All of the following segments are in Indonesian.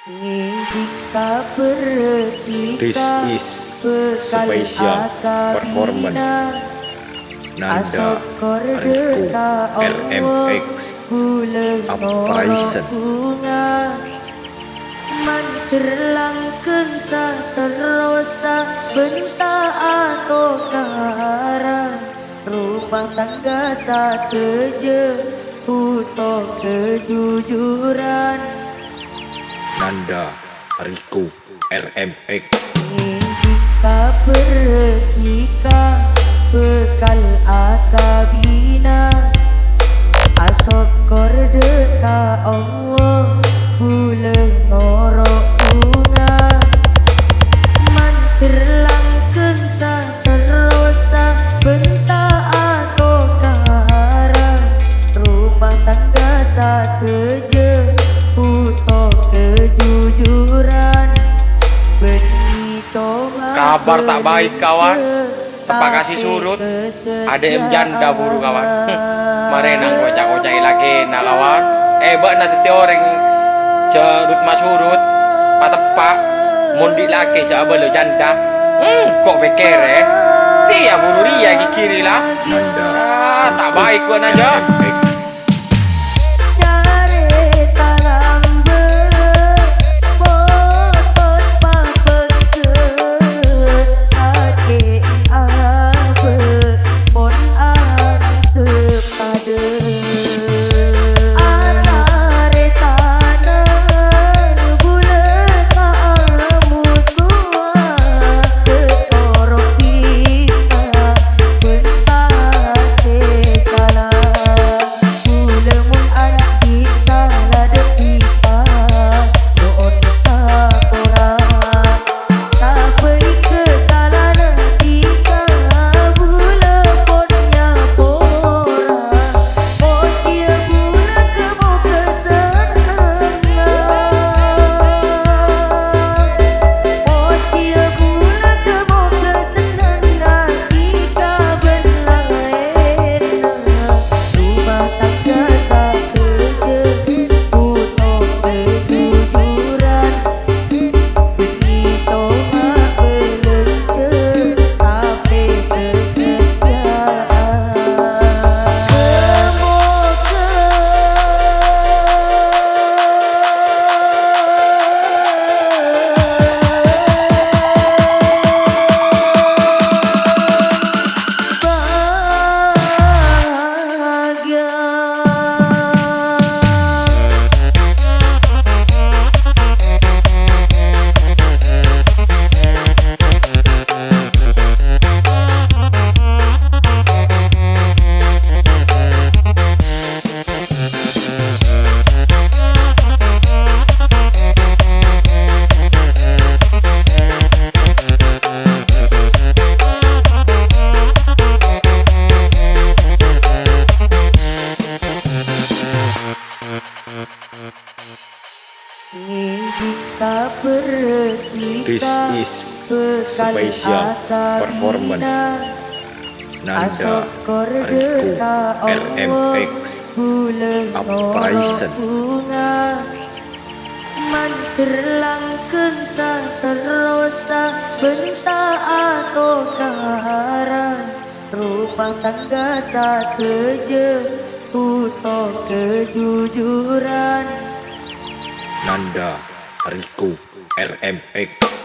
This is special performance Nanda Arifku RMX Uprising. Man terlangkeng sa terosa benta atau karan rumah tangga sa teje utuh kejujuran Nanda Arifku RMX. Jika bertika bekal akabina asok kordeka Allah bulan ngorok bunga man terlangkeng sa terosa benta atau karan rumah tangga sa teje utuh kejujuran benih coba kabar tak baik kawan, tepak kasih surut ADM janda buru kawan. Mari nang kocak-kocak lagi nak kawan. Bak nanti orang cerut mas surut patepak mundi lagi siapa lo janda. Kok pikir dia buru dia kiri lah. Tak baik gua aja. This is special performance Nanda Arifku RMX Uprising. Man terlangkeng sa terosa benta atau karan rumah tangga sa teje utuh kejujuran Nanda Arifku RMX.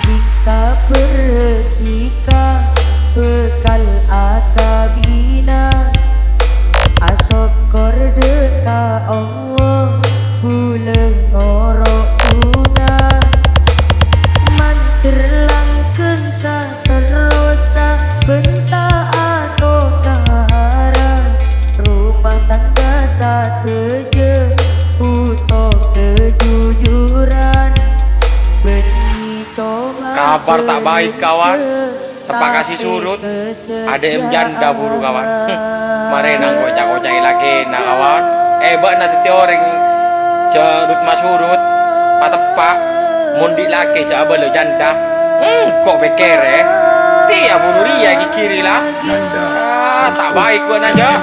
Jika bertika bekal akabina asok kordeka Allah bulan ngorok bunga man terlangkeng sa terosa benta atau karan rumah tangga sa teje utuh kejujuran benih coba Kabar tak baik kawan, tepak kasih surut ADM janda buru kawan. Mari nang kocak-kocak lagi nak kawan. Bak nanti orang cerut mas surut patepak mundi lagi siapa lo janda. Kok pikir dia buru dia kiri lah. Tak baik gua aja.